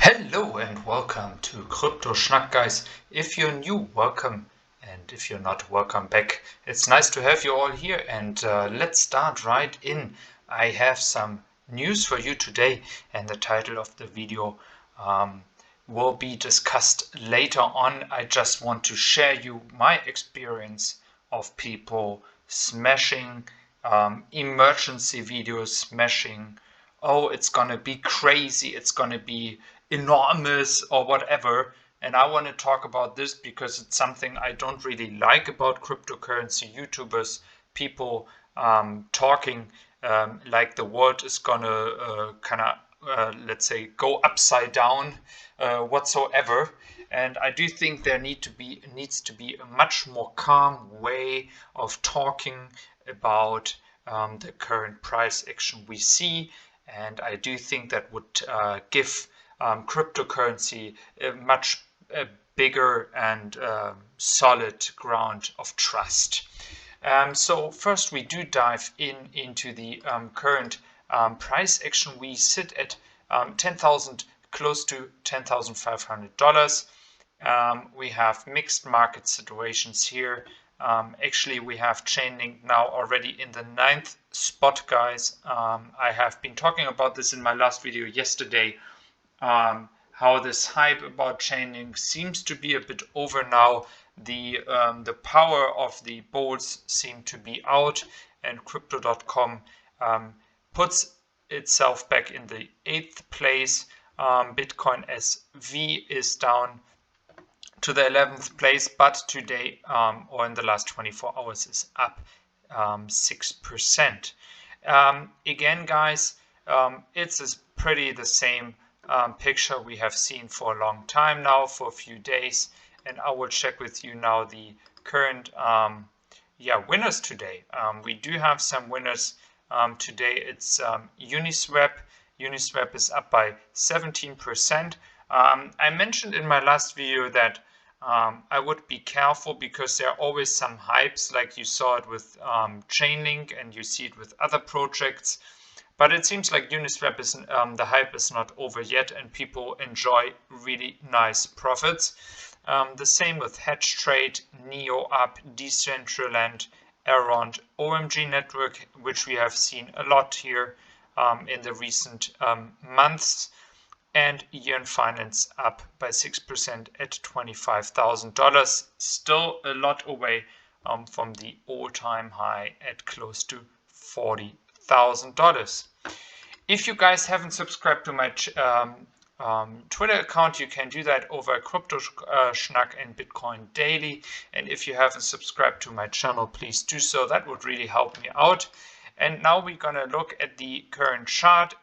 Hello and welcome to Crypto Schnack, guys. If you're new, welcome, and if you're not, welcome back. It's nice to have you all here, and let's start right in. I have some news for you today, and the title of the video will be discussed later on. I just want to share you my experience of people smashing emergency videos, smashing, oh, it's gonna be crazy, it's gonna be enormous or whatever. And I want to talk about this because it's something I don't really like about cryptocurrency YouTubers, people talking like the world is gonna let's say, go upside down whatsoever. And I do think there needs to be a much more calm way of talking about the current price action we see. And I do think that would give cryptocurrency a much bigger and solid ground of trust. So first we do dive into the current price action. We sit at 10,000, close to $10,500. We have mixed market situations here. Actually, we have Chainlink now already in the 9th spot, guys. I have been talking about this in my last video yesterday, how this hype about Chainlink seems to be a bit over now. The power of the bulls seem to be out, and Crypto.com puts itself back in the 8th place. Bitcoin SV is down to the 11th place, but today or in the last 24 hours is up 6%. Again, guys, it's pretty the same picture we have seen for a long time now, for a few days. And I will check with you now the current winners today. We do have some winners today. It's Uniswap. Uniswap is up by 17%. I mentioned in my last video that I would be careful because there are always some hypes, like you saw it with Chainlink and you see it with other projects. But it seems like Uniswap is the hype is not over yet, and people enjoy really nice profits. The same with Hedge Trade, Neo up, Decentraland, Around, OMG Network, which we have seen a lot here in the recent months. And Yearn Finance up by 6% at $25,000. Still a lot away from the all-time high at close to $40,000. If you guys haven't subscribed to my Twitter account, you can do that over Crypto Schnack and Bitcoin Daily. And if you haven't subscribed to my channel, please do so. That would really help me out. And now we're gonna look at the current chart.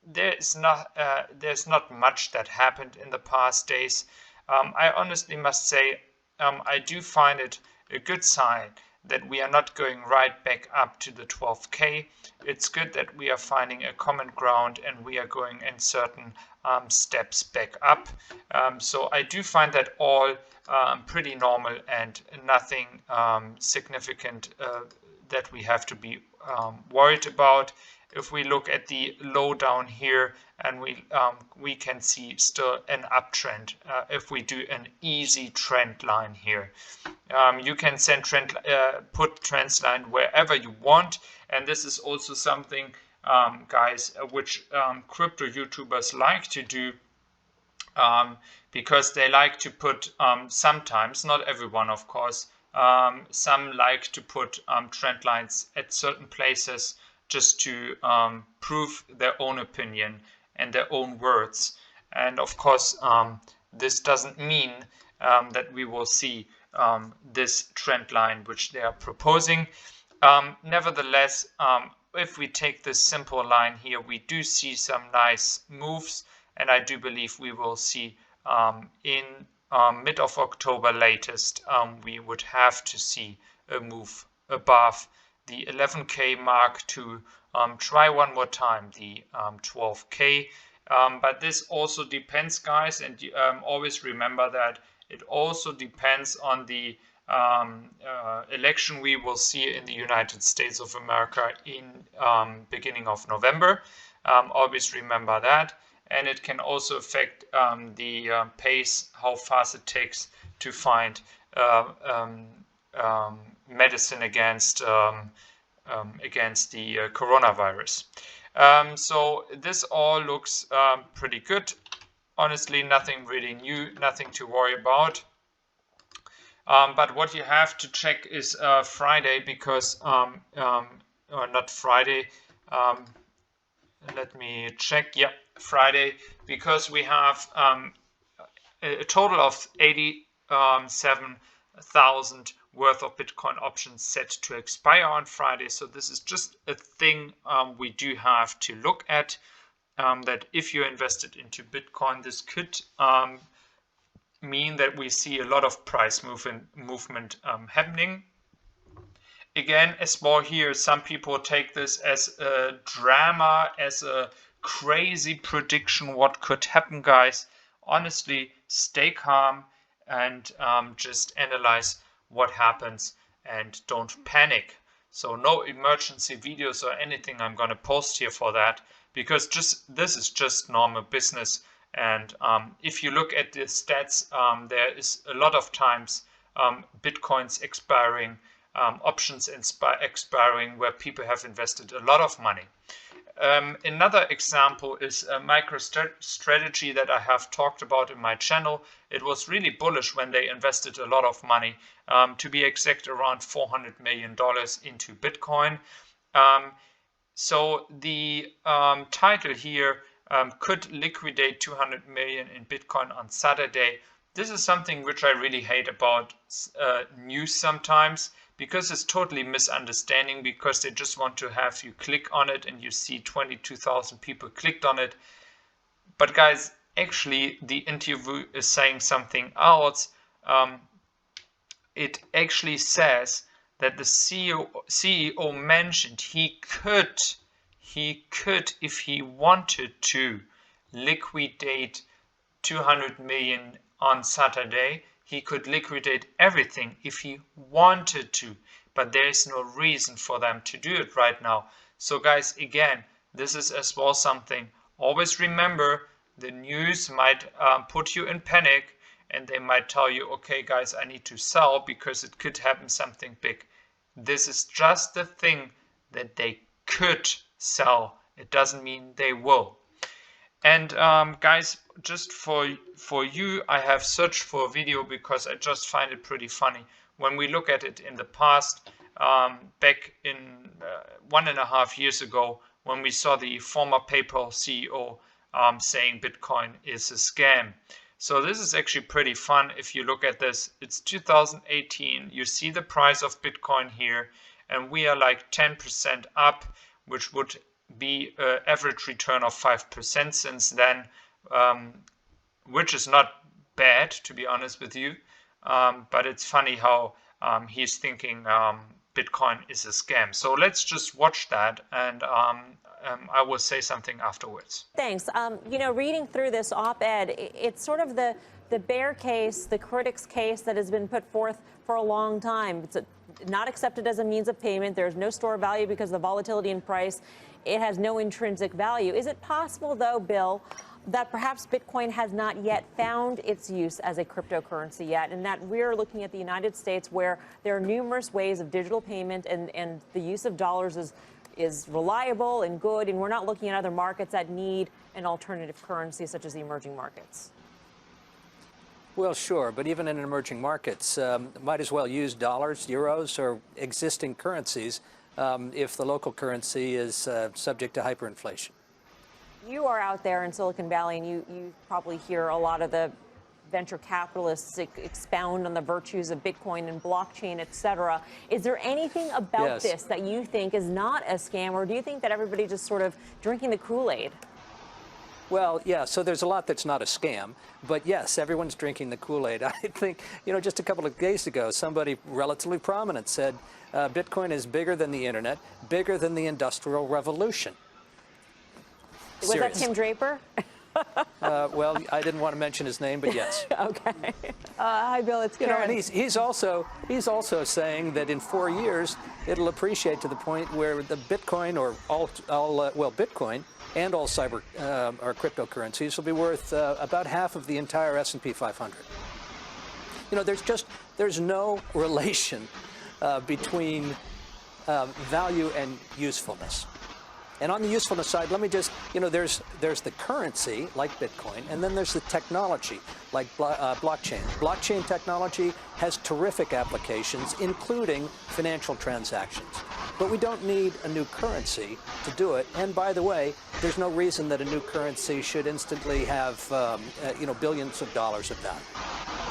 There's not much that happened in the past days. I honestly must say I do find it a good sign that we are not going right back up to the 12K. It's good that we are finding a common ground and we are going in certain steps back up. So I do find that all pretty normal and nothing significant that we have to be worried about. If we look at the low down here, and we can see still an uptrend. If we do an easy trend line here, you can put trend line wherever you want, and this is also something, guys, which crypto YouTubers like to do, because they like to put sometimes, not everyone, of course, some like to put trend lines at certain places, just to prove their own opinion and their own words. And of course, this doesn't mean that we will see this trend line which they are proposing. Nevertheless, if we take this simple line here, we do see some nice moves, and I do believe we will see in mid of October latest, we would have to see a move above the 11K mark to try one more time the 12K. But this also depends, guys, and always remember that it also depends on the election we will see in the United States of America in beginning of November. Always remember that. and it can also affect the pace, how fast it takes to find medicine against the coronavirus. So this all looks pretty good. Honestly, nothing really new, nothing to worry about. But what you have to check is Friday, because or not Friday. Let me check. Yeah, Friday, because we have a total of 87,000 worth of Bitcoin options set to expire on Friday. So this is just a thing we do have to look at. That if you're invested into Bitcoin, this could mean that we see a lot of price movement happening. Again, as well here, some people take this as a drama, as a crazy prediction what could happen, guys. Honestly, stay calm and just analyze what happens and don't panic. So no emergency videos or anything I'm going to post here for that, because this is just normal business. And if you look at the stats, there is a lot of times Bitcoins expiring, options expiring where people have invested a lot of money. Another example is a MicroStrategy that I have talked about in my channel. It was really bullish when they invested a lot of money, to be exact around $400 million into Bitcoin. So the title here could liquidate 200 million in Bitcoin on Saturday. This is something which I really hate about news sometimes, because it's totally misunderstanding, because they just want to have you click on it and you see 22,000 people clicked on it. But guys, actually the interview is saying something else. It actually says that the CEO mentioned he could, if he wanted to, liquidate 200 million on Saturday. He could liquidate everything if he wanted to, but there is no reason for them to do it right now. So guys, again, this is as well something. Always remember, the news might put you in panic, and they might tell you, okay guys, I need to sell because it could happen something big. This is just the thing that they could sell. It doesn't mean they will. And guys, just for you, I have searched for a video because I just find it pretty funny. When we look at it in the past, back in 1.5 years ago, when we saw the former PayPal CEO saying Bitcoin is a scam. So this is actually pretty fun. If you look at this, it's 2018. You see the price of Bitcoin here, and we are like 10% up, which would be an average return of 5% since then, which is not bad, to be honest with you. But it's funny how he's thinking Bitcoin is a scam. So let's just watch that, and I will say something afterwards. Thanks. You know, reading through this op-ed, it's sort of the bear case, the critic's case that has been put forth for a long time. It's not accepted as a means of payment. There's no store value because of the volatility in price. It has no intrinsic value. Is it possible, though, Bill, that perhaps Bitcoin has not yet found its use as a cryptocurrency yet, and that we're looking at the United States where there are numerous ways of digital payment and the use of dollars is reliable and good, and we're not looking at other markets that need an alternative currency such as the emerging markets? Well, sure, but even in emerging markets, might as well use dollars, euros, or existing currencies if the local currency is subject to hyperinflation. You are out there in Silicon Valley, and you probably hear a lot of the venture capitalists expound on the virtues of Bitcoin and blockchain, et cetera. Is there anything about this that you think is not a scam, or do you think that everybody just sort of drinking the Kool-Aid? Well, yeah, so there's a lot that's not a scam, but yes, everyone's drinking the Kool-Aid. I think, you know, just a couple of days ago, somebody relatively prominent said Bitcoin is bigger than the internet, bigger than the Industrial Revolution. Was that Tim Draper? Well, I didn't want to mention his name, but yes. Okay. Hi, Bill. It's Karen. You know, and he's also saying that in 4 years it'll appreciate to the point where the Bitcoin, or Bitcoin and all cyber or cryptocurrencies will be worth about half of the entire S&P 500. You know, there's no relation between value and usefulness. And on the usefulness side, let me just, you know, there's the currency, like Bitcoin, and then there's the technology, like blockchain. Blockchain technology has terrific applications, including financial transactions. But we don't need a new currency to do it. And by the way, there's no reason that a new currency should instantly have, you know, billions of dollars of value.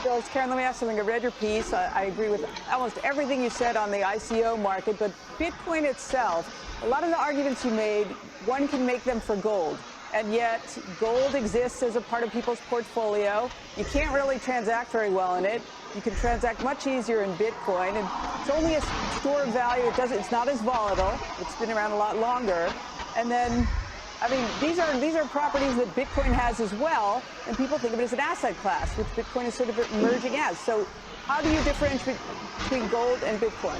Bill, it's Karen. Let me ask something. I read your piece. I agree with almost everything you said on the ICO market, but Bitcoin itself, a lot of the arguments you made, one can make them for gold. And yet, gold exists as a part of people's portfolio. You can't really transact very well in it. You can transact much easier in Bitcoin, and it's only a store of value. It's not as volatile. It's been around a lot longer. And then, I mean, these are properties that Bitcoin has as well, and people think of it as an asset class, which Bitcoin is sort of emerging as. So, how do you differentiate between gold and Bitcoin?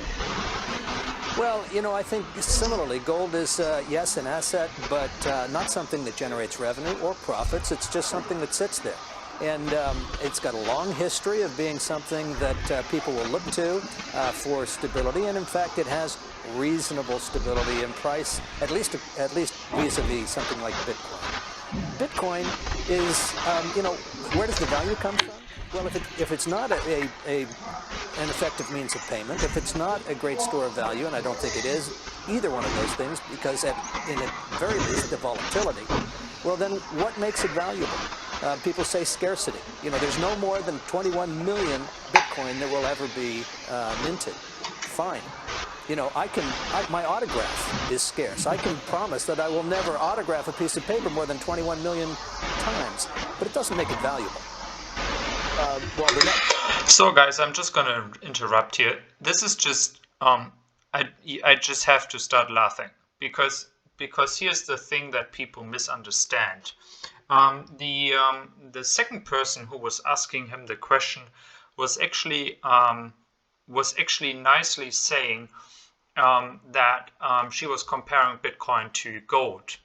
Well, you know, I think similarly, gold is, yes, an asset, but not something that generates revenue or profits. It's just something that sits there. And it's got a long history of being something that people will look to for stability. And in fact, it has reasonable stability in price, at least vis-a-vis something like Bitcoin. Bitcoin is, you know, where does the value come from? Well, if it's not an effective means of payment, if it's not a great store of value, and I don't think it is either one of those things, because in at very least the volatility, well then what makes it valuable? People say scarcity. You know, there's no more than 21 million Bitcoin that will ever be minted. Fine. You know, my autograph is scarce. I can promise that I will never autograph a piece of paper more than 21 million times, but it doesn't make it valuable. So guys, I'm just gonna interrupt here. This is just I just have to start laughing because here's the thing that people misunderstand. The second person who was asking him the question was actually nicely saying that she was comparing Bitcoin to gold.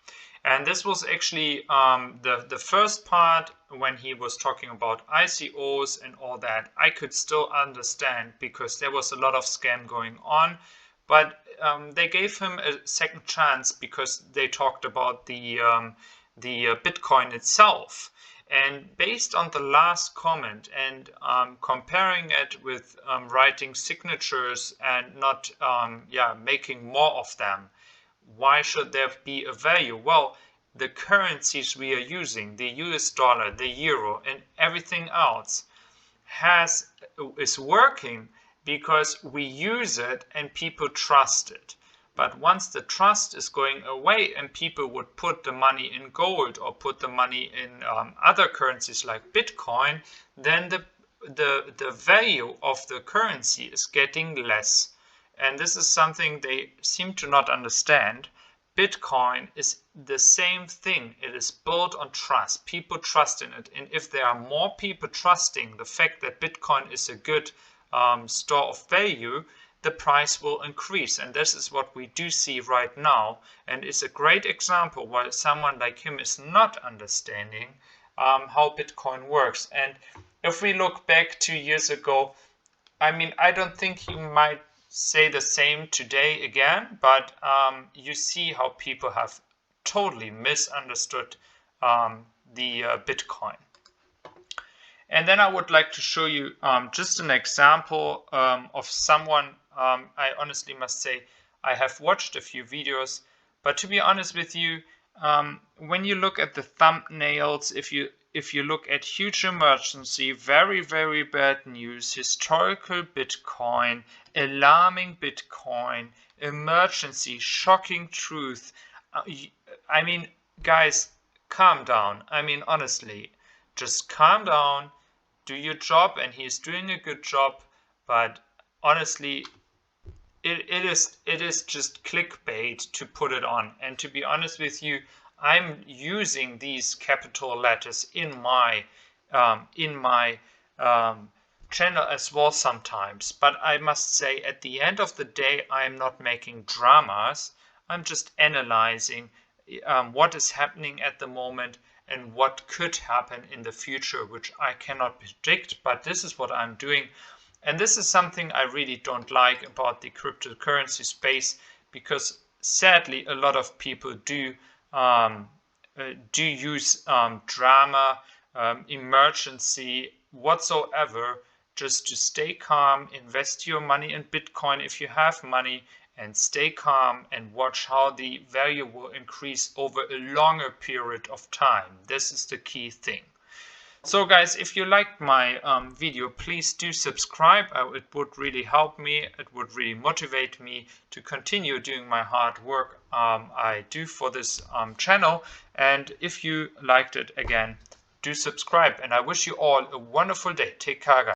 And this was actually the first part when he was talking about ICOs and all that. I could still understand because there was a lot of scam going on. But they gave him a second chance because they talked about the Bitcoin itself. And based on the last comment and comparing it with writing signatures and not making more of them, why should there be a value? Well, the currencies we are using, the US dollar, the euro, and everything else is working because we use it and people trust it. But once the trust is going away and people would put the money in gold or put the money in other currencies like Bitcoin, then the value of the currency is getting less. And this is something they seem to not understand. Bitcoin is the same thing. It is built on trust. People trust in it. And if there are more people trusting the fact that Bitcoin is a good store of value, the price will increase. And this is what we do see right now. And it's a great example why someone like him is not understanding how Bitcoin works. And if we look back 2 years ago, I mean, I don't think he might say the same today again, but you see how people have totally misunderstood the Bitcoin. And then I would like to show you just an example of someone. I honestly must say I have watched a few videos, but to be honest with you, when you look at the thumbnails, if you look at huge emergency, very, very bad news, historical Bitcoin, alarming Bitcoin, emergency, shocking truth. I mean, guys, calm down. I mean, honestly, just calm down, do your job, and he's doing a good job. But honestly, it is just clickbait to put it on. And to be honest with you, I'm using these capital letters in my channel as well sometimes. But I must say, at the end of the day, I'm not making dramas. I'm just analyzing what is happening at the moment and what could happen in the future, which I cannot predict, but this is what I'm doing. And this is something I really don't like about the cryptocurrency space, because sadly a lot of people do use drama, emergency, whatsoever, just to stay calm, invest your money in Bitcoin if you have money, and stay calm and watch how the value will increase over a longer period of time. This is the key thing. So guys, if you liked my video, please do subscribe. It would really help me. It would really motivate me to continue doing my hard work I do for this channel. And if you liked it, again, do subscribe. And I wish you all a wonderful day. Take care, guys.